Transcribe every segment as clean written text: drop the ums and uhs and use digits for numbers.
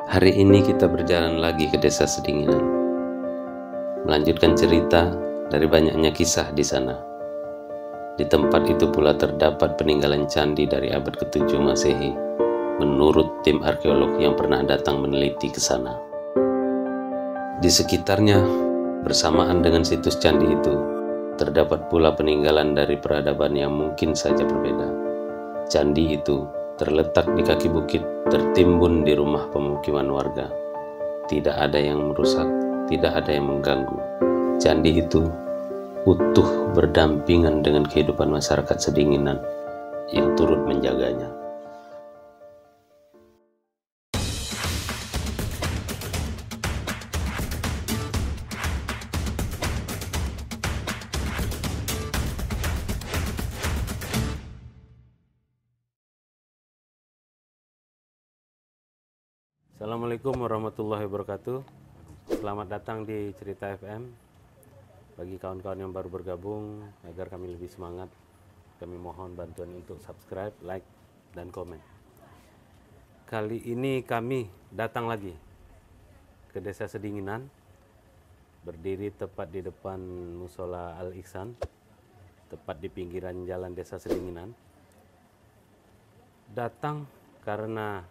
Hari ini kita berjalan lagi ke Desa Sedinginan, melanjutkan cerita dari banyaknya kisah di sana. Di tempat itu pula terdapat peninggalan candi dari abad ke-7 Masehi, menurut tim arkeolog yang pernah datang meneliti ke sana. Di sekitarnya, bersamaan dengan situs candi itu, terdapat pula peninggalan dari peradaban yang mungkin saja berbeda. Candi itu terletak di kaki bukit, tertimbun di rumah pemukiman warga. Tidak ada yang merusak, tidak ada yang mengganggu. Candi itu utuh berdampingan dengan kehidupan masyarakat Sedinginan yang turut menjaganya. Assalamualaikum warahmatullahi wabarakatuh. Selamat datang di Cerita FM. Bagi kawan-kawan yang baru bergabung, agar kami lebih semangat, kami mohon bantuan untuk subscribe, like, dan komen. Kali ini kami datang lagi ke Desa Sedinginan, berdiri tepat di depan Musola Al-Ihsan, tepat di pinggiran jalan Desa Sedinginan. Datang karena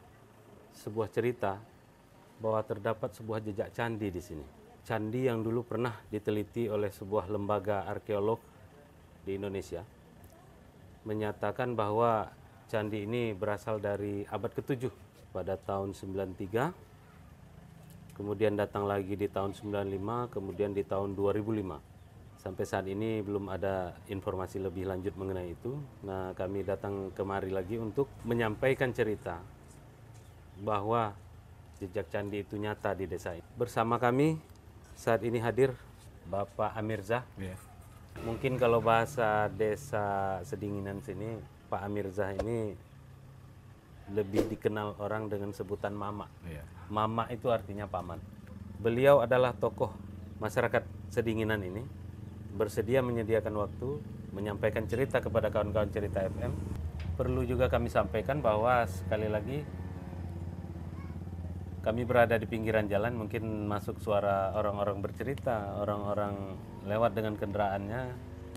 sebuah cerita bahwa terdapat sebuah jejak candi di sini. Candi yang dulu pernah diteliti oleh sebuah lembaga arkeolog di Indonesia, menyatakan bahwa candi ini berasal dari abad ke-7 pada tahun 93, kemudian datang lagi di tahun 95, kemudian di tahun 2005. Sampai saat ini belum ada informasi lebih lanjut mengenai itu. Nah, kami datang kemari lagi untuk menyampaikan cerita bahwa jejak candi itu nyata di desa ini. Bersama kami saat ini hadir Bapak Amirzah. Mungkin kalau bahasa Desa Sedinginan sini, Pak Amirzah ini lebih dikenal orang dengan sebutan Mama. Mama itu artinya paman. Beliau adalah tokoh masyarakat Sedinginan ini, bersedia menyediakan waktu menyampaikan cerita kepada kawan-kawan Cerita FM. Perlu juga kami sampaikan bahwa sekali lagi kami berada di pinggiran jalan, mungkin masuk suara orang-orang bercerita, orang-orang lewat dengan kendaraannya.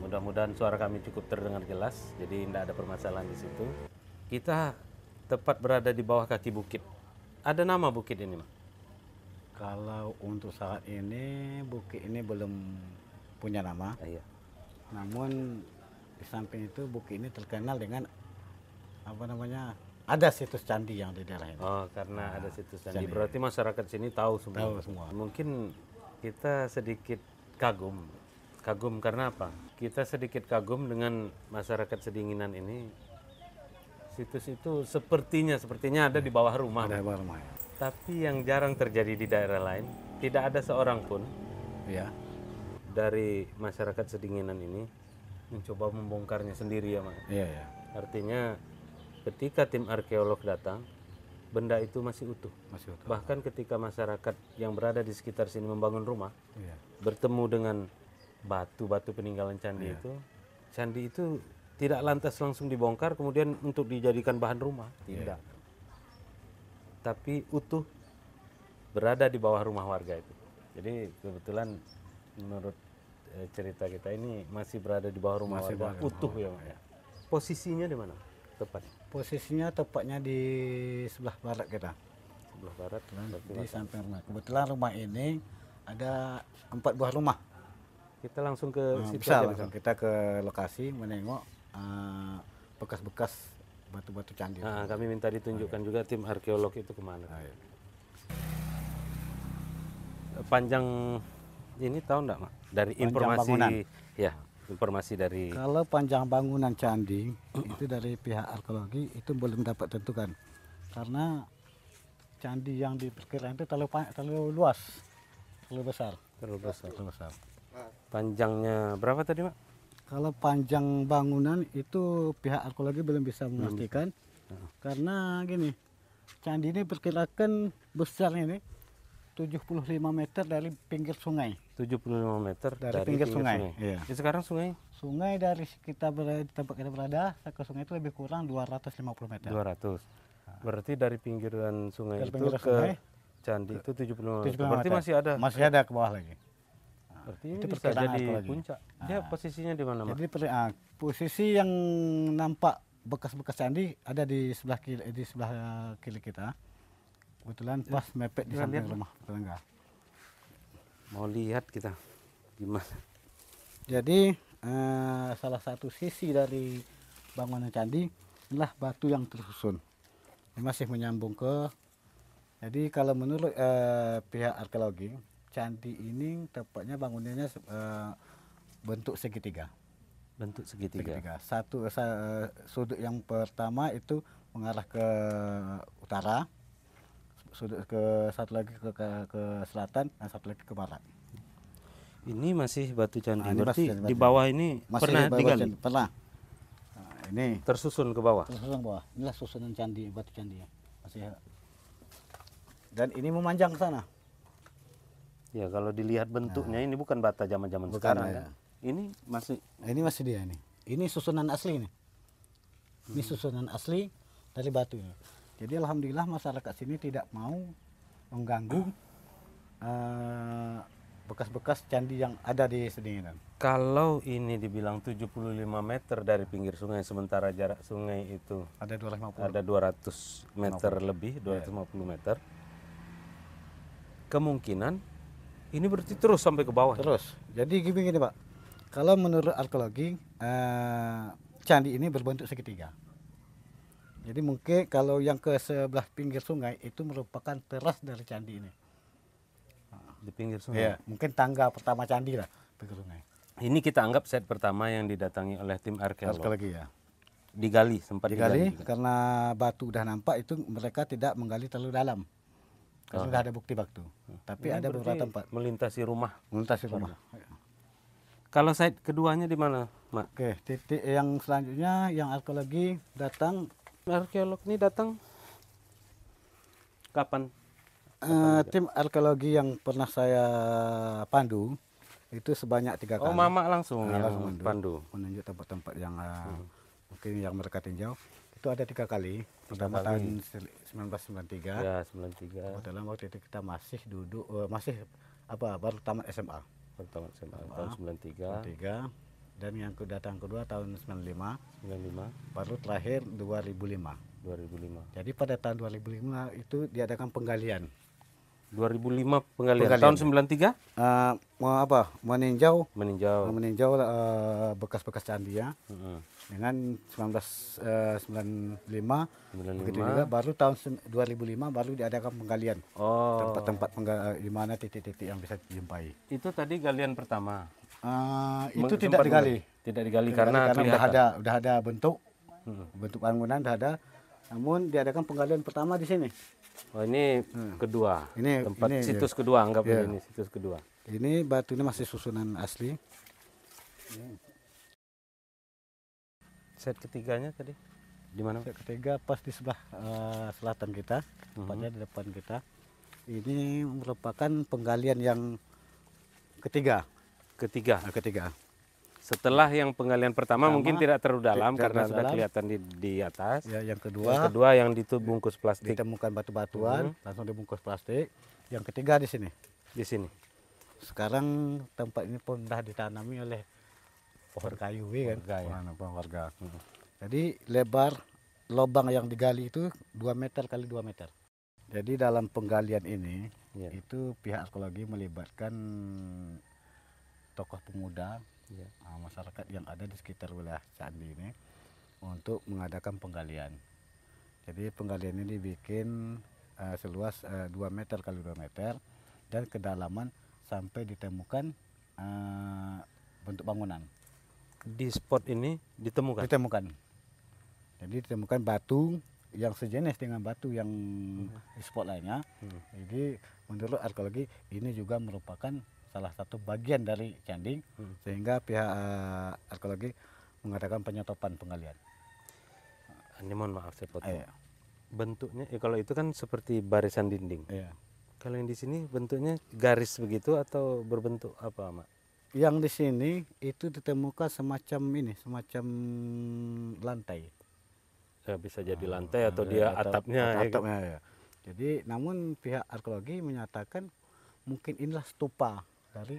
Mudah-mudahan suara kami cukup terdengar jelas, jadi tidak ada permasalahan di situ. Kita tepat berada di bawah kaki bukit. Ada nama bukit ini, Mak? Kalau untuk saat ini bukit ini belum punya nama. Iya. Namun di samping itu bukit ini terkenal dengan ada situs candi yang di daerah ini. Oh, karena ada situs candi. Berarti masyarakat sini tahu semua. Tahu semua. Mungkin kita sedikit kagum. Kagum karena apa? Kita sedikit kagum dengan masyarakat Sedinginan ini. Situs itu sepertinya ada di bawah rumah. Ada bawah rumah. Tapi yang jarang terjadi di daerah lain, tidak ada seorang pun dari masyarakat Sedinginan ini mencoba membongkarnya sendiri, ya, Mak. Iya. Artinya ketika tim arkeolog datang, benda itu masih utuh. Bahkan ketika masyarakat yang berada di sekitar sini membangun rumah, bertemu dengan batu-batu peninggalan candi itu, candi itu tidak lantas langsung dibongkar kemudian untuk dijadikan bahan rumah, tidak. Tapi utuh berada di bawah rumah warga itu. Jadi kebetulan menurut cerita kita ini masih berada di bawah rumah warga, utuh ya, Mak. Posisinya di mana? Tepat. Posisinya tepatnya di sebelah barat kita. Sebelah barat. Di samping rumah. Kebetulan rumah ini ada 4 buah rumah. Kita langsung ke situ bisa aja, langsung kita ke lokasi menengok bekas-bekas batu-batu candi. Kami minta ditunjukkan juga tim arkeolog itu kemana. Panjang ini tahu enggak, Mak? Dari informasi bangunan. Informasi dari Kalau panjang bangunan candi itu dari pihak arkeologi itu belum dapat tentukan, karena candi yang diperkirakan itu terlalu luas, terlalu besar. Panjangnya berapa tadi, Mak? Kalau panjang bangunan itu pihak arkeologi belum bisa memastikan, karena gini, candi ini perkirakan besarnya ini 75 meter dari pinggir sungai. 75 meter dari pinggir sungai. Iya. Jadi sekarang sungai dari kita berada, tempat kita berada ke sungai itu lebih kurang 250 meter. 200. Berarti dari pinggiran sungai Dari itu pinggir ke sungai candi itu 75 meter. 75 Berarti meter. masih ada. Masih ada ke bawah lagi. Berarti ini itu bisa perkiraan jadi arkeologi. puncak. Dia posisinya di mana, Mak? Jadi posisi yang nampak bekas-bekas candi ada di sebelah kiri kita. Kebetulan pas mepet di samping rumah tetangga. Mau lihat kita gimana? Jadi salah satu sisi dari bangunan candi adalah batu yang tersusun. Ini masih menyambung ke. Jadi kalau menurut pihak arkeologi, candi ini tepatnya bangunannya bentuk segitiga. Bentuk segitiga. Sudut yang pertama itu mengarah ke utara, sudut satu lagi ke selatan, dan satu lagi ke barat. Ini masih batu candi. Ini Berarti masih di bawah ini masih pernah digali? Pernah. Ini Tersusun ke bawah? tersusun ke bawah. Inilah susunan candi, batu candi ya. Masih. Dan ini memanjang ke sana. Ya, kalau dilihat bentuknya ini bukan bata zaman-zaman sekarang ya. kan? Ini masih dia nih. Ini susunan asli nih. Ini susunan asli dari batu ini. Jadi alhamdulillah masyarakat sini tidak mau mengganggu bekas-bekas candi yang ada di Sedinginan. kalau ini dibilang 75 meter dari pinggir sungai, sementara jarak sungai itu Ada 250. ada 200 meter lebih, 250 meter. Kemungkinan ini berarti terus sampai ke bawah. Terus. Jadi gini Pak. Kalau menurut arkeologi candi ini berbentuk segitiga. Jadi mungkin kalau yang ke sebelah pinggir sungai itu merupakan teras dari candi ini. Di pinggir sungai. Ya, mungkin tangga pertama candi lah pinggir sungai. Ini kita anggap set pertama yang didatangi oleh tim arkeolog. Arkeologi ya. Digali, sempat Digali juga. karena batu udah nampak itu mereka tidak menggali terlalu dalam. Karena sudah ada bukti batu. Tapi Ini ada beberapa berarti tempat. melintasi rumah. Melintasi rumah. Kalau site keduanya di mana, Mak? Oke, titik yang selanjutnya yang arkeologi datang. Arkeolog ini datang kapan? Tim arkeologi yang pernah saya pandu itu sebanyak 3 kali. Oh, Mama langsung Nah, yang langsung pandu. menunjuk tempat-tempat yang mungkin yang mereka tinjau. Itu ada 3 kali. Pertama tahun 1993. Ya, 93. Dalam waktu itu kita masih duduk, baru tamat SMA. Pertama SMA tahun 93. 3. Dan yang datang kedua tahun 95. 95. Baru terakhir 2005. 2005. Jadi pada tahun 2005 itu diadakan penggalian. 2005 penggalian. Tahun 93? Meninjau Meninjau. bekas-bekas candi ya. Heeh. Dengan 1995 begitu 95. juga baru tahun 2005 baru diadakan penggalian. Oh. Tempat-tempat di mana titik-titik yang bisa dijumpai. Itu tadi galian pertama. Itu tidak digali. Tidak digali karena udah ada bentuk bangunan udah ada. Namun diadakan penggalian pertama di sini. Oh, ini kedua. Tempat situs kedua, anggap ini situs kedua. Ini batu ini masih susunan asli. Set ketiganya tadi di mana? Set ketiga pas di sebelah selatan kita, tepatnya di depan kita. Ini merupakan penggalian yang ketiga. Ketiga. Ketiga. Setelah yang penggalian pertama mungkin tidak terlalu dalam karena sudah dalam. kelihatan di atas. Ya, yang Yang kedua yang dibungkus plastik. ditemukan batu-batuan, langsung dibungkus plastik. Yang ketiga di sini. Di sini. Sekarang tempat ini pun sudah ditanami oleh pohon kayu kan. Pohon warga. Jadi lebar lubang yang digali itu 2 meter kali 2 meter. Jadi dalam penggalian ini itu pihak arkeologi melibatkan tokoh pemuda, masyarakat yang ada di sekitar wilayah candi ini untuk mengadakan penggalian. Jadi penggalian ini dibikin seluas 2 meter kali 2 meter dan kedalaman sampai ditemukan bentuk bangunan. Di spot ini ditemukan. Jadi ditemukan batu yang sejenis dengan batu yang di spot lainnya. Jadi menurut arkeologi ini juga merupakan salah satu bagian dari candi, sehingga pihak arkeologi mengadakan penyetopan penggalian. Ini mohon maaf saya potong. Bentuknya kalau itu kan seperti barisan dinding. Kalau yang di sini bentuknya garis begitu atau berbentuk apa, Mak? Yang di sini itu ditemukan semacam lantai. Ya, bisa jadi lantai atau dia atapnya. Atapnya ya. Jadi namun pihak arkeologi menyatakan mungkin inilah stupa dari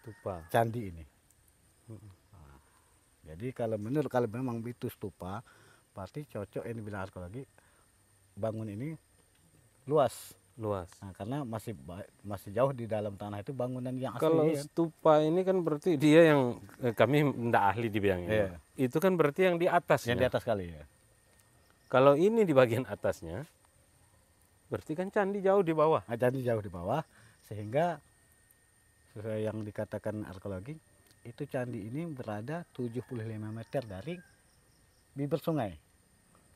Stupa. candi ini. Nah, jadi kalau memang itu stupa, berarti cocok ini bilang arkeologi bangun ini luas. Luas. Nah, karena masih jauh di dalam tanah itu bangunan yang asli. Kalau kan. stupa ini kan berarti dia yang kami tidak ahli di bidang ini. Iya. Itu kan berarti yang di atasnya. Yang di atas kali ya. Kalau ini di bagian atasnya, berarti kan candi jauh di bawah. Nah, candi jauh di bawah, sehingga sesuai yang dikatakan arkeologi, itu candi ini berada 75 meter dari bibir sungai.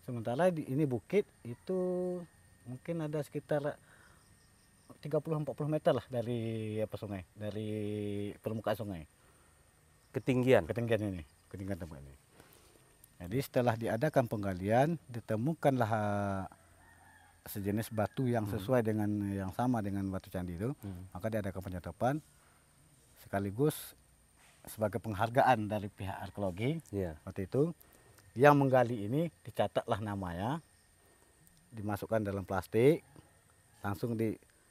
Sementara ini bukit itu mungkin ada sekitar 30-40 meter lah dari sungai, dari permukaan sungai. Ketinggian. Ketinggian tempat ini. Jadi setelah diadakan penggalian, ditemukanlah sejenis batu yang sesuai dengan yang sama dengan batu candi itu, maka diadakan penyetopan sekaligus sebagai penghargaan dari pihak arkeologi waktu itu. Yang menggali ini dicatatlah namanya, dimasukkan dalam plastik, langsung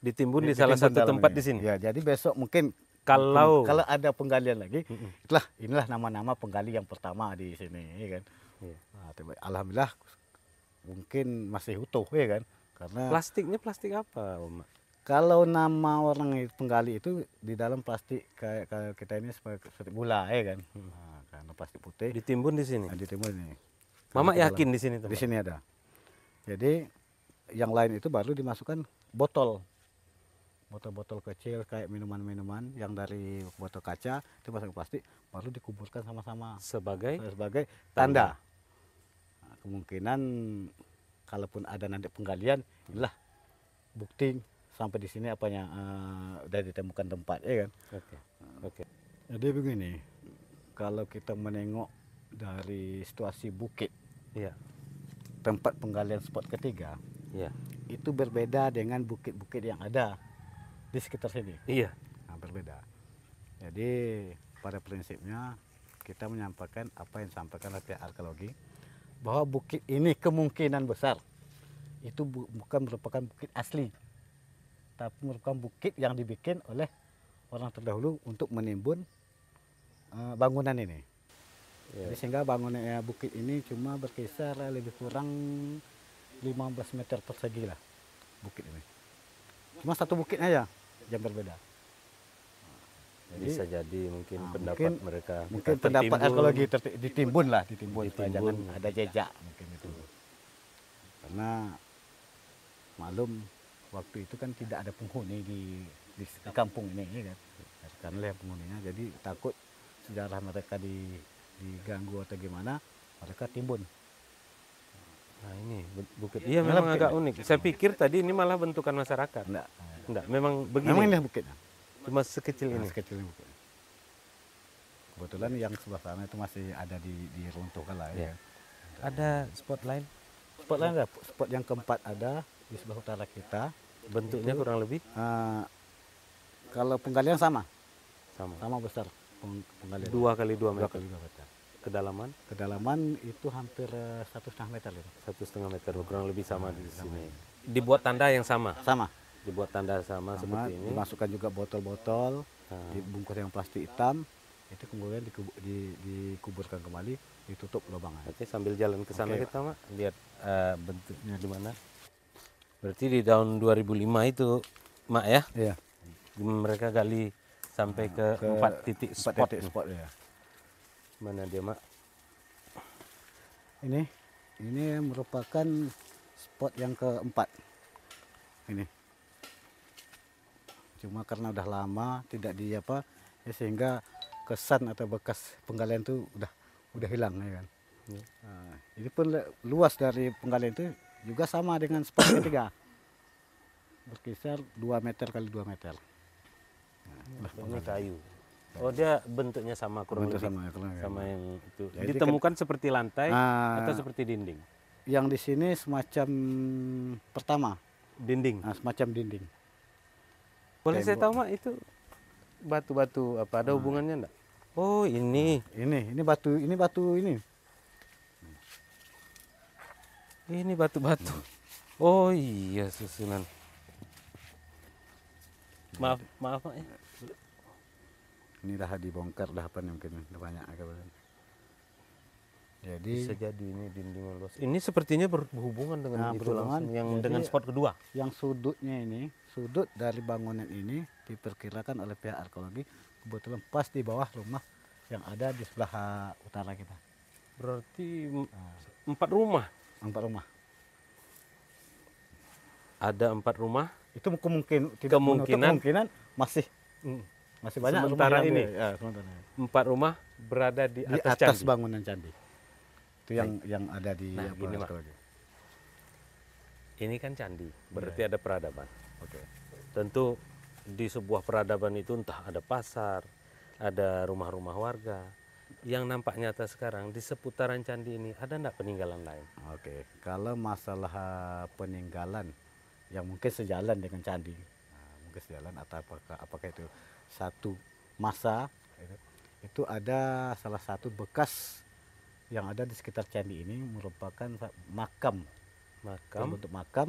ditimbun di salah satu tempat di sini. Ya, jadi besok mungkin kalau ada penggalian lagi, inilah nama-nama penggali yang pertama di sini, ya kan. Nah, alhamdulillah mungkin masih utuh, ya kan. Karena plastiknya plastik apa, Om? Kalau nama orang penggali itu di dalam plastik kayak kita ini seperti gula, ya kan. Nah, karena plastik putih. Ditimbun di sini. Nah, ditimbun ini. Mama yakin di sini, Di sini ada. Jadi yang lain itu baru dimasukkan botol kecil kayak minuman-minuman yang dari botol kaca itu masuk plastik, baru dikuburkan sama-sama sebagai tanda. Nah, kemungkinan kalaupun ada nanti penggalian, inilah bukti sampai di sini apanya udah ditemukan tempat, ya kan. Oke. Jadi begini, kalau kita menengok dari situasi bukit, tempat penggalian spot ketiga, itu berbeda dengan bukit-bukit yang ada di sekitar sini. Nah, berbeda. Jadi pada prinsipnya kita menyampaikan apa yang disampaikan oleh pihak arkeologi, bahwa bukit ini kemungkinan besar itu bukan merupakan bukit asli, tapi merupakan bukit yang dibikin oleh orang terdahulu untuk menimbun bangunan ini. Jadi sehingga bangunan bukit ini cuma berkisar lebih kurang 15 meter persegi lah bukit ini. Cuma satu bukit aja yang berbeda. Jadi, bisa jadi mungkin pendapat mereka. Mungkin pendapat arkeologi ditimbun supaya jangan ada jejak mungkin itu. Karena maklum waktu itu kan tidak ada penghuni di kampung ini, kan. Karena penghuninya, jadi takut sejarah mereka diganggu atau gimana, mereka timbun. Nah ini bukit. Iya memang agak unik. Saya pikir tadi ini malah bentukan masyarakat. Enggak, memang begini. Memang ini bukitnya. Cuma sekecil ini. Sekecil ini bukitnya. Kebetulan yang sebelah sana itu masih ada diruntuhkan lah, ya. Ada spot lain? Spot lain ada. Spot yang keempat ada di sebelah utara kita. Bentuknya itu, kurang lebih? Kalau penggalian sama besar penggalian. 2 kali 2 meter. 2 kali 2 meter. Kedalaman itu hampir 1,5 meter. 1,5 meter, kurang lebih sama di sini. Dibuat tanda yang sama? Dibuat tanda sama seperti ini. Dimasukkan juga botol-botol, dibungkus yang plastik hitam, itu kemudian dikuburkan kembali, ditutup lubangnya. Oke, sambil jalan ke sana kita, Mak, lihat bentuknya di mana. Berarti di tahun 2005 itu, Mak, ya? Iya. Mereka gali sampai ke 4 titik spot. Ya. Mana dia, Mak? Ini merupakan spot yang keempat. Ini. Cuma karena udah lama tidak sehingga kesan atau bekas penggalian itu udah hilang, ya kan. Nah, ini pun luas dari penggalian itu juga sama dengan spot ketiga. Berkisar 2 meter kali 2 meter. Nah, ini kayu. Oh, dia bentuknya sama kurang lebih sama yang itu. Jadi ditemukan seperti lantai atau seperti dinding? Yang di sini semacam pertama dinding. Semacam dinding. Boleh saya tahu, Mak, itu batu-batu apa? Ada hubungannya enggak? Oh, ini. Ini batu ini. Ini batu-batu. Oh iya, susunan. Maaf, maaf Pak ya. Ini dah dibongkar, dah apa nih mungkin udah banyak agak. Jadi Bisa jadi ini dinding luas. Ini sepertinya berhubungan dengan Nah, itu berhubungan. langsung yang Jadi, dengan spot kedua. yang sudutnya ini, sudut dari bangunan ini diperkirakan oleh pihak arkeologi kebetulan pas di bawah rumah yang ada di sebelah utara kita. Berarti 4 rumah. 4 rumah. Ada 4 rumah. Itu tidak menutup kemungkinan masih masih banyak Sementara rumah yang ini. ya, sementara. 4 rumah berada di Di atas, atas candi. bangunan candi. Itu yang ada di Nah, gini, Mak. arkeologi. Ini kan candi, berarti ada peradaban. Oke. Tentu di sebuah peradaban itu entah ada pasar, ada rumah-rumah warga. Yang nampak nyata sekarang di seputaran candi ini ada enggak peninggalan lain? Oke. Kalau masalah peninggalan yang mungkin sejalan dengan candi, mungkin sejalan atau apakah itu satu masa, itu ada salah satu bekas yang ada di sekitar candi ini merupakan makam. Makam. Bentuk makam.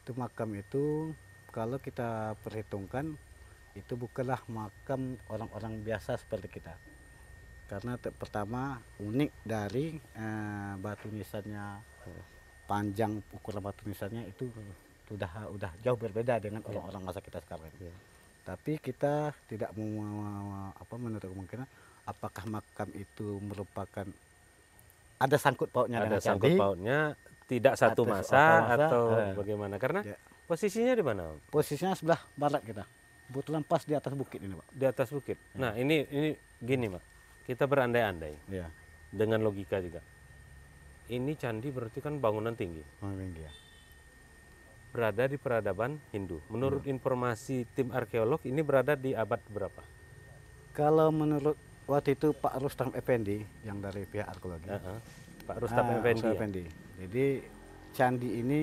Itu makam itu kalau kita perhitungkan itu bukanlah makam orang-orang biasa seperti kita. Karena pertama unik dari batu nisannya, panjang ukuran batu nisannya itu udah jauh berbeda dengan orang-orang masa kita sekarang. Tapi kita tidak menutup kemungkinan apakah makam itu merupakan ada sangkut pautnya dengan Ada sangkut candi. pautnya, tidak satu Atas masa masa, atau bagaimana? Karena ya. posisinya di mana? Posisinya sebelah barat kita. Kebetulan pas di atas bukit ini, Pak. Di atas bukit. Nah, ini gini, Mak. Kita berandai-andai Iya. dengan logika juga. Ini candi berarti kan bangunan tinggi. Tinggi ya. Berada di peradaban Hindu. Menurut informasi tim arkeolog ini berada di abad berapa? Kalau menurut waktu itu Pak Rustam Effendi yang dari pihak arkeologi. Pak Rustam Effendi. Rustam Effendi. Jadi candi ini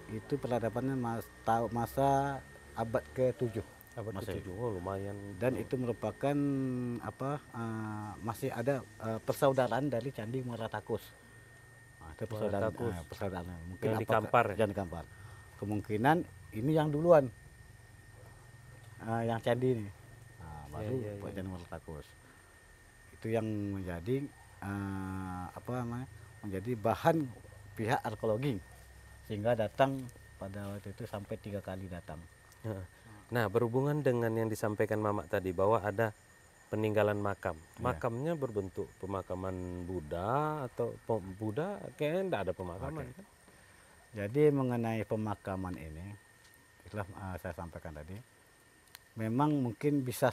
itu peradabannya masa abad ke-7. Abad ke-7. Oh, lumayan. Dan itu merupakan masih ada persaudaraan dari Candi Muara Takus. Nah, itu persaudaraan. Mungkin yang di Kampar. Yang di Kampar. Kemungkinan ini yang duluan. Yang candi ini. Baru Candi Muara Takus. Itu yang menjadi menjadi bahan pihak arkeologi sehingga datang pada waktu itu sampai 3 kali datang. Nah, berhubungan dengan yang disampaikan Mamak tadi bahwa ada peninggalan makam. Makamnya berbentuk pemakaman Buddha atau Buddha kayaknya tidak ada pemakaman kan? Jadi mengenai pemakaman ini, itulah saya sampaikan tadi. Memang mungkin bisa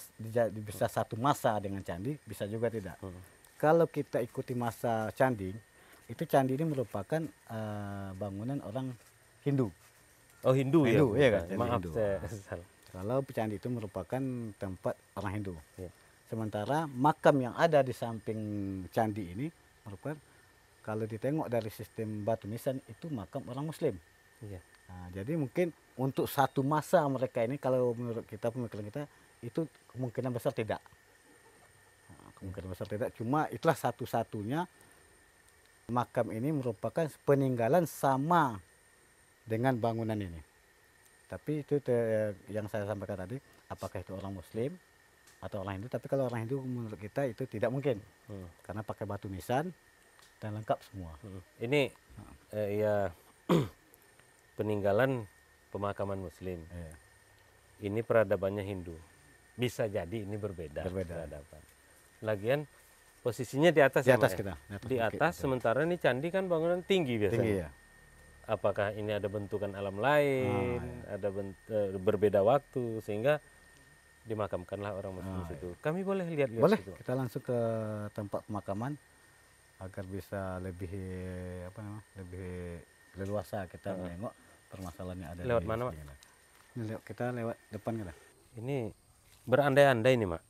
satu masa dengan candi, bisa juga tidak. Kalau kita ikuti masa candi, itu candi ini merupakan bangunan orang Hindu. Oh, Hindu ya? Hindu, iya kan? Maaf, Hindu. saya salah. Kalau candi itu merupakan tempat orang Hindu. Ya. Sementara makam yang ada di samping candi ini merupakan, kalau ditengok dari sistem batu nisan, itu makam orang Muslim. Iya. Nah, jadi mungkin untuk satu masa mereka ini, kalau menurut kita, pemikiran kita, itu kemungkinan besar tidak. Kemungkinan besar tidak. Cuma itulah satu-satunya makam ini merupakan peninggalan sama dengan bangunan ini. Tapi itu yang saya sampaikan tadi, apakah itu orang Muslim atau orang Hindu. Tapi kalau orang Hindu menurut kita itu tidak mungkin. Karena pakai batu nisan dan lengkap semua. Ini ya peninggalan pemakaman Muslim. Ini peradabannya Hindu. Bisa jadi ini berbeda. Peradaban. Lagian posisinya di atas. Di atas ya, kita. Di atas, sementara ini candi kan bangunan tinggi biasanya. Tinggi ya. Apakah ini ada bentukan alam lain, ada berbeda waktu sehingga dimakamkanlah orang Muslim situ. Kami boleh lihat-lihat Boleh, situ. kita langsung ke tempat pemakaman agar bisa lebih lebih leluasa kita menengok permasalahannya ada Lewat di mana, Mak? sini. Ini kita lewat depan kita. Ini berandai-andai nih, Mak.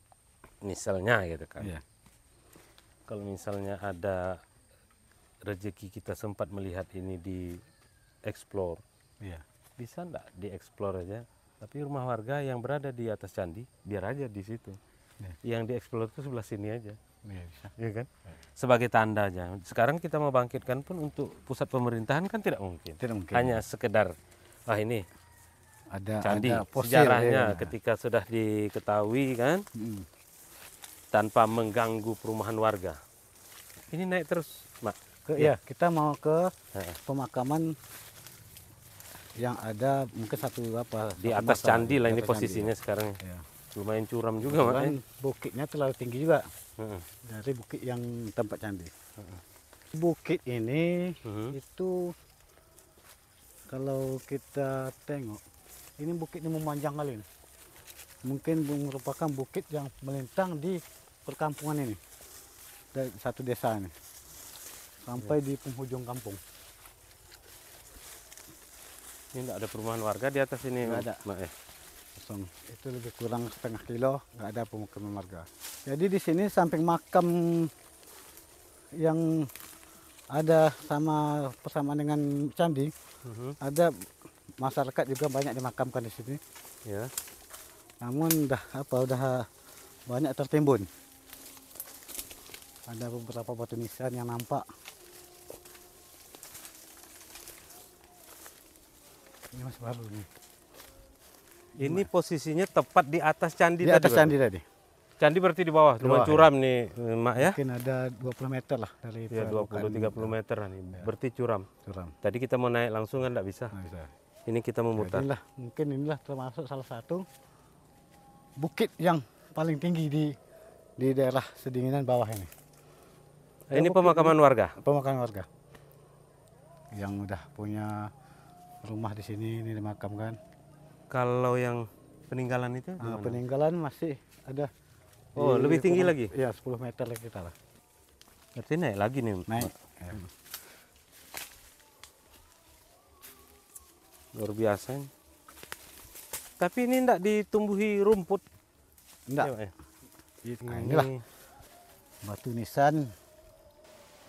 Misalnya gitu kan. Iya. Kalau misalnya ada rezeki kita sempat melihat ini di explore. Iya. Bisa enggak dieksplor aja? Tapi rumah warga yang berada di atas candi biar aja di situ. Yang dieksplor itu sebelah sini aja. Iya, bisa. ya kan? Sebagai tanda aja. Sekarang kita mau bangkitkan pun untuk pusat pemerintahan kan tidak mungkin. Tidak mungkin. Hanya sekedar, ini Ada candi. fosil, Sejarahnya ya. ketika sudah diketahui kan, tanpa mengganggu perumahan warga. Ini naik terus, Mak. Ya, kita mau ke Heeh. pemakaman yang ada mungkin Di satu atas masa candi lah di ini atas posisinya candi, sekarang. ya. Lumayan curam juga, Mak. Kebetulan bukitnya terlalu tinggi juga Heeh. dari bukit yang tempat candi. Bukit ini itu kalau kita tengok, ini bukitnya memanjang kali ini. Mungkin merupakan bukit yang melintang di perkampungan ini, dari satu desa ini, sampai di penghujung kampung. Ini tidak ada perumahan warga di atas ini, Nggak ada. Mak. Kosong. Itu lebih kurang setengah kilo, nggak ada pemukiman warga. Jadi di sini samping makam yang ada persamaan dengan candi, ada masyarakat juga banyak dimakamkan di sini. Ya. Namun udah banyak tertimbun. Ada beberapa batu nisan yang nampak. Ini masih baru nih. Ini posisinya tepat di atas candi Di atas tadi, Pak? candi tadi. Candi berarti di bawah, lumayan bawah, curam nih, Mak ya? Mungkin ada 20 meter lah dari Ya, 20-30 meter nih, berarti curam. curam. Tadi kita mau naik langsung kan tidak bisa. Nah, bisa. Ini kita memutar. Mungkin inilah termasuk salah satu bukit yang paling tinggi di daerah Sedinginan bawah ini. Ini pemakaman warga? Pemakaman warga. Yang udah punya rumah di sini, ini dimakamkan. Kalau yang peninggalan itu Nah, gimana? peninggalan masih ada. Oh, lebih tinggi lagi? Iya, 10 meter lagi kita lah. Berarti naik lagi nih. Naik. Mak. Luar biasa ini. Tapi ini tidak ditumbuhi rumput. Enggak. Ya, Pak, ya? Nah, inilah batu nisan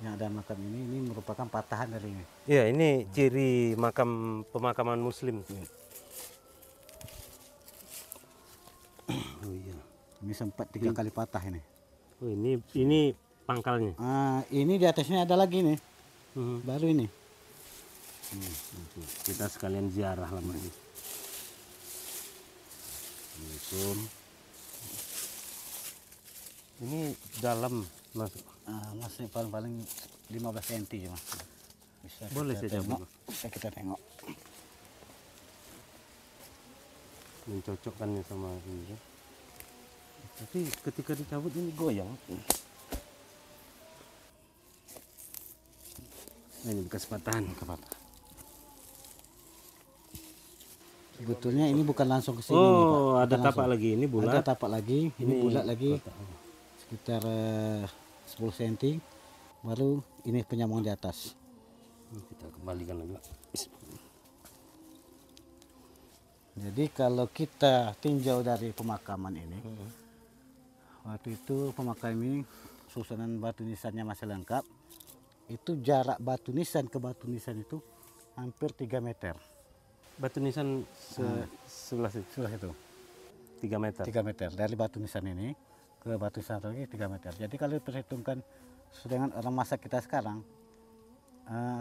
yang ada makam ini merupakan patahan dari ini. Iya, ini ciri pemakaman Muslim. Oh iya. Ini sempat 3 kali patah ini. Oh, ini pangkalnya. Ini di atasnya ada lagi nih, baru ini. Kita sekalian ziarah lama ini. Ini dalam masuk. Masih paling 15 cm cuma. Boleh saya coba. Bisa kita tengok. Mencocokkannya sama ini. Tapi ketika dicabut ini goyang. Nah, ini bekas patahan. Sebetulnya ini bukan langsung ke sini. Oh, Pak. ada Bukan tapak langsung. lagi. Ini bulat. Ada tapak lagi, ini bulat lagi. kotak. Sekitar 10 cm. Baru ini penyambung di atas. Kita kembalikan lagi. Jadi kalau kita tinjau dari pemakaman ini, waktu itu pemakaman ini susunan batu nisannya masih lengkap. Itu jarak batu nisan ke batu nisan itu hampir 3 meter. Batu nisan sebelah situ. Sebelah itu 3 meter. 3 meter dari batu nisan ini ke batu nisan lagi 3 meter. Jadi kalau diperhitungkan dengan orang masa kita sekarang,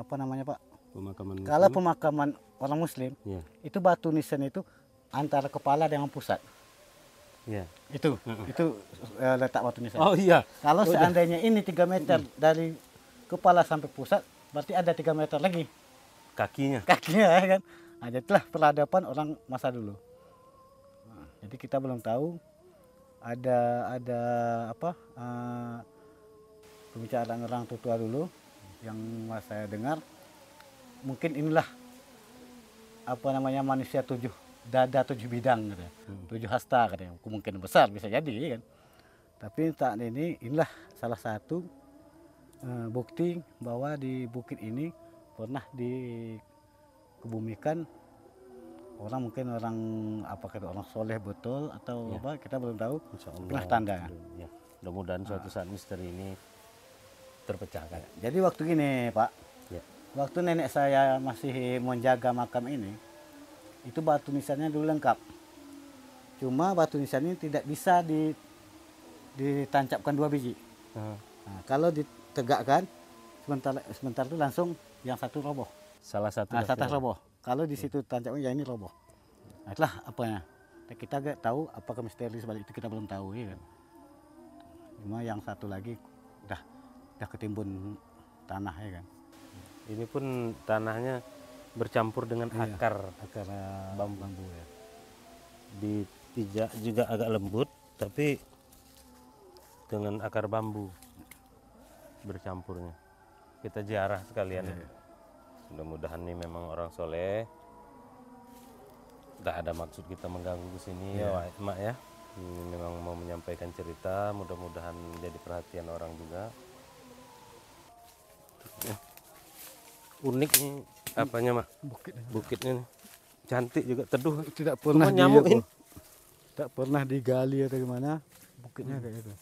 apa namanya Pak? Pemakaman Kalau pemakaman orang Muslim, ya. itu batu nisan itu antara kepala dengan pusat. Ya. Itu letak batu nisan. Oh iya. Kalau seandainya ini 3 meter dari kepala sampai pusat, berarti ada 3 meter lagi Kakinya. ya kan. Nah, jadilah peradaban orang masa dulu. Nah, jadi kita belum tahu ada apa pembicaraan orang tua dulu yang saya dengar. Mungkin inilah apa namanya manusia 7 dada 7 bidang katanya. 7 hasta katanya. Kemungkinan besar bisa jadi kan. Tapi saat ini inilah salah satu bukti bahwa di bukit ini pernah dikebumikan mungkin orang orang soleh betul atau apa kita belum tahu. Inilah tanda. Ya. Mudah-mudahan suatu saat misteri ini terpecahkan. Jadi waktu gini Pak, Ya. waktu nenek saya masih menjaga makam ini, itu batu nisannya dulu lengkap. Cuma batu nisan ini tidak bisa ditancapkan 2 biji. Nah, kalau ditegakkan sebentar itu langsung yang satu roboh. Salah satu Nah, satu roboh. Kalau di situ tancapnya ya ini roboh. Nah, itulah apanya. Kita gak tahu apakah misteri sebalik itu, kita belum tahu ya kan. Cuma yang satu lagi udah ketimbun tanah ya kan. Ini pun tanahnya bercampur dengan akar bambu ya. Dipijak juga agak lembut, tapi dengan akar bambu bercampurnya. Kita ziarah sekalian. Mudah-mudahan ini memang orang soleh. Tidak ada maksud kita mengganggu ke sini ya, Mak ya. Ini memang mau menyampaikan cerita, mudah-mudahan menjadi perhatian orang juga. Ya. Unik nih apanya, Mak? Bukitnya nih. Cantik juga, teduh. Tidak pernah nyamuk ini. Tidak pernah digali atau gimana, bukitnya kayak gitu.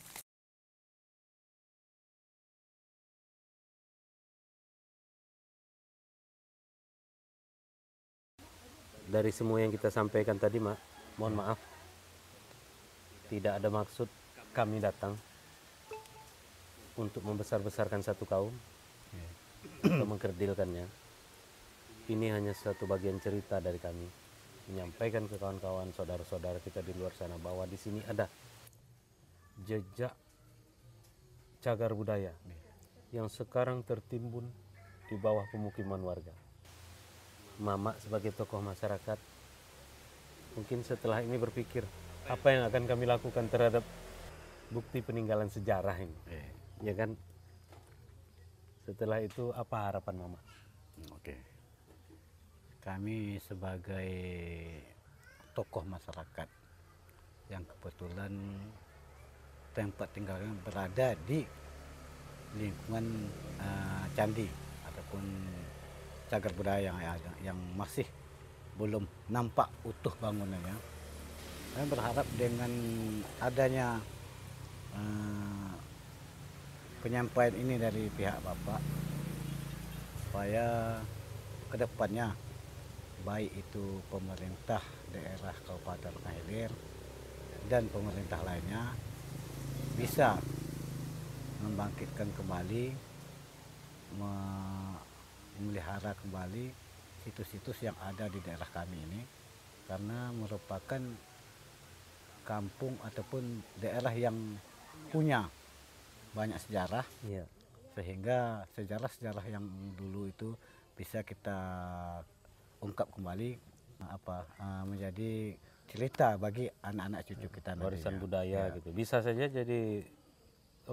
Dari semua yang kita sampaikan tadi, Mak, mohon maaf, tidak ada maksud kami datang untuk membesar-besarkan satu kaum atau mengkerdilkannya. Ini hanya satu bagian cerita dari kami, menyampaikan ke kawan-kawan, saudara-saudara kita di luar sana bahwa di sini ada jejak cagar budaya yang sekarang tertimbun di bawah pemukiman warga. Mama sebagai tokoh masyarakat mungkin setelah ini berpikir apa yang akan kami lakukan terhadap bukti peninggalan sejarah ini, ya kan? Setelah itu apa harapan Mama? Oke, kami sebagai tokoh masyarakat yang kebetulan tempat tinggalnya berada di lingkungan candi ataupun cagar budaya yang masih belum nampak utuh bangunannya. Saya berharap dengan adanya penyampaian ini dari pihak Bapak, supaya kedepannya baik itu pemerintah daerah Kabupaten Hilir dan pemerintah lainnya bisa membangkitkan kembali, memelihara kembali situs-situs yang ada di daerah kami ini, karena merupakan kampung ataupun daerah yang punya banyak sejarah, sehingga sejarah-sejarah yang dulu itu bisa kita ungkap kembali, menjadi cerita bagi anak-anak cucu kita nantinya. Warisan budaya gitu. Bisa saja jadi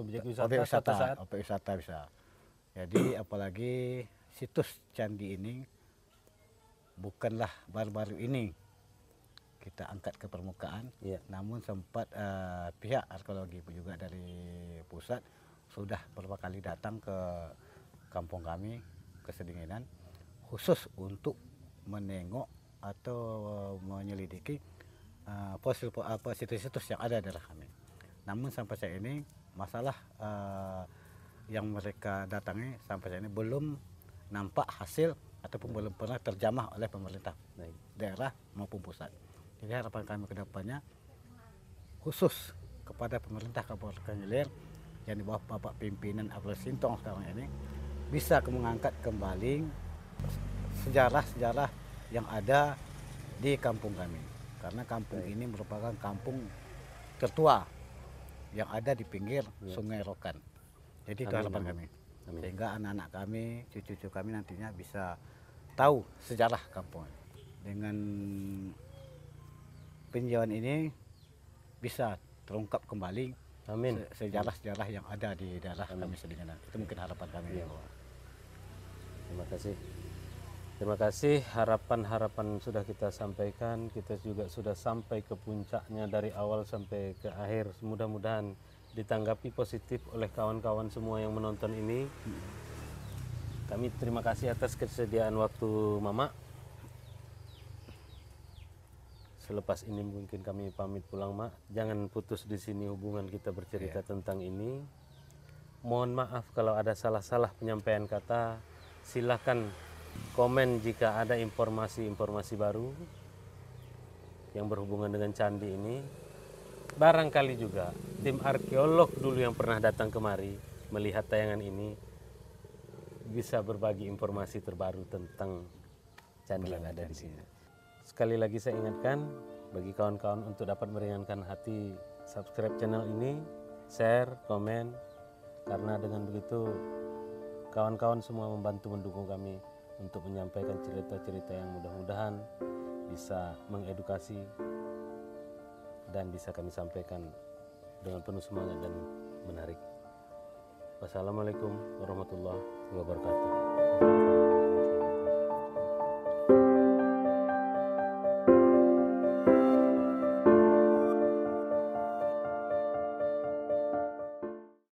objek wisata. Objek wisata bisa. Jadi apalagi situs candi ini bukanlah baru-baru ini kita angkat ke permukaan, namun sempat pihak arkeologi juga dari pusat sudah beberapa kali datang ke kampung kami, ke Sedinginan, khusus untuk menengok atau menyelidiki situs-situs yang ada di daerah kami. Namun sampai saat ini masalah yang mereka datangi sampai saat ini belum nampak hasil ataupun belum pernah terjamah oleh pemerintah daerah maupun pusat. Jadi harapan kami ke depannya khusus kepada pemerintah Kabupaten Hilir yang di bawah Bapak pimpinan Abdul Sintong sekarang ini bisa mengangkat kembali sejarah-sejarah yang ada di kampung kami. Karena kampung ini merupakan kampung tertua yang ada di pinggir Sungai Rokan. Jadi itu harapan kami. Sehingga anak-anak kami, cucu-cucu kami nantinya bisa tahu sejarah kampung. Dengan peninjauan ini bisa terungkap kembali sejarah-sejarah yang ada di daerah kami Sedinginan. Itu mungkin harapan kami. Terima kasih. Terima kasih, harapan-harapan sudah kita sampaikan, kita juga sudah sampai ke puncaknya dari awal sampai ke akhir. Mudah-mudahan ditanggapi positif oleh kawan-kawan semua yang menonton ini. Kami terima kasih atas kesediaan waktu Mama. Selepas ini mungkin kami pamit pulang, Mak. Jangan putus di sini hubungan kita bercerita tentang ini. Mohon maaf kalau ada salah-salah penyampaian kata. Silakan komen jika ada informasi-informasi baru yang berhubungan dengan candi ini. barangkali juga tim arkeolog dulu yang pernah datang kemari melihat tayangan ini bisa berbagi informasi terbaru tentang candi yang ada di sini. Sekali lagi saya ingatkan bagi kawan-kawan untuk dapat meringankan hati, subscribe channel ini, share, komen, karena dengan begitu kawan-kawan semua membantu mendukung kami untuk menyampaikan cerita-cerita yang mudah-mudahan bisa mengedukasi dan bisa kami sampaikan dengan penuh semangat dan menarik. Wassalamualaikum warahmatullahi wabarakatuh.